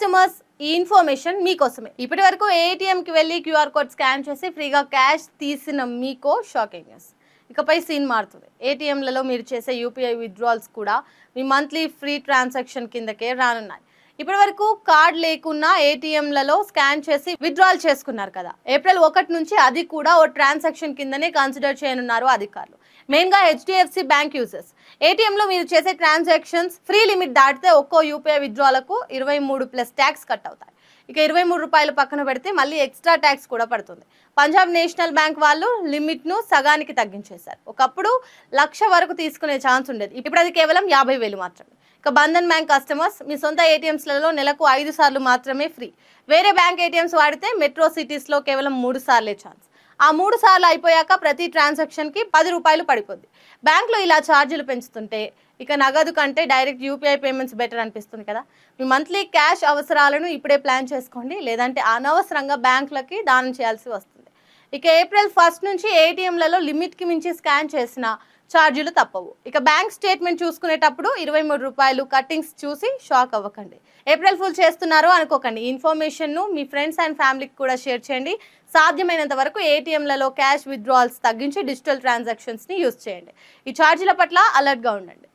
Customers ఈ information మీకోసమే. ఇప్పటి వరకు ఏటీఎంకి వెళ్ళి క్యూఆర్ కోడ్ స్కాన్ చేసి ఫ్రీగా క్యాష్ తీసిన మీకో షాకింగ్ న్యూస్. ఇకపై సీన్ మారుతుంది. ఏటీఎంలలో మీరు చేసే యూపీఐ విత్డ్రాల్స్ కూడా మీ మంత్లీ ఫ్రీ ట్రాన్సాక్షన్ కిందకే రానున్నాయి. ఇప్పటి వరకు కార్డ్ లేకున్నా ఏటీఎంలలో స్కాన్ చేసి విత్డ్రాల్ చేసుకున్నారు కదా. ఏప్రిల్ 1 నుంచి అది కూడా ఓ ట్రాన్సాక్షన్ కిందనే కన్సిడర్ చేయనున్నారు అధికారులు. మెయిన్గా హెచ్డిఎఫ్సి బ్యాంక్ యూజర్స్. ఏటీఎంలో మీరు చేసే ట్రాన్సాక్షన్స్ ఫ్రీ లిమిట్ దాటితే ఒక్కో యూపీఐ విత్డ్రాలకు 23+ ట్యాక్స్ కట్ అవుతాయి. ఇక 23 రూపాయలు పక్కన పెడితే మళ్ళీ ఎక్స్ట్రా ట్యాక్స్ కూడా పడుతుంది. పంజాబ్ నేషనల్ బ్యాంక్ వాళ్ళు లిమిట్ను సగానికి తగ్గించేశారు. ఒకప్పుడు 1,00,000 వరకు తీసుకునే ఛాన్స్ ఉండేది. ఇప్పుడు అది కేవలం 50,000 మాత్రమే. ఇక బంధన్ బ్యాంక్ కస్టమర్స్ మీ సొంత ఏటీఎంస్లలో నెలకు 5 సార్లు మాత్రమే ఫ్రీ. వేరే బ్యాంక్ ఏటీఎంస్ వాడితే మెట్రో సిటీస్లో కేవలం 3 సార్లే ఛాన్స్. ఆ 3 సార్లు అయిపోయాక ప్రతి ట్రాన్సాక్షన్కి 10 రూపాయలు పడిపోద్ది. బ్యాంకులో ఇలా ఛార్జీలు పెంచుతుంటే ఇక నగదు కంటే డైరెక్ట్ యూపీఐ పేమెంట్స్ బెటర్ అనిపిస్తుంది కదా. మీ మంత్లీ క్యాష్ అవసరాలను ఇప్పుడే ప్లాన్ చేసుకోండి, లేదంటే అనవసరంగా బ్యాంకులకి దానం చేయాల్సి వస్తుంది. ఇక ఏప్రిల్ 1 నుంచి ఏటీఎంలలో లిమిట్కి మించి స్కాన్ చేసిన ఛార్జీలు తప్పవు. ఇక బ్యాంక్ స్టేట్మెంట్ చూసుకునేటప్పుడు 23 రూపాయలు కట్టింగ్స్ చూసి షాక్ అవ్వకండి. ఏప్రిల్ ఫుల్ చేస్తున్నారు అనుకోకండి. ఈ ఇన్ఫర్మేషన్ను మీ ఫ్రెండ్స్ అండ్ ఫ్యామిలీకి కూడా షేర్ చేయండి. సాధ్యమైనంత వరకు ఏటీఎంలలో క్యాష్ విత్డ్రాల్స్ తగ్గించి డిజిటల్ ట్రాన్సాక్షన్స్ని యూజ్ చేయండి. ఈ ఛార్జీల పట్ల అలర్ట్గా ఉండండి.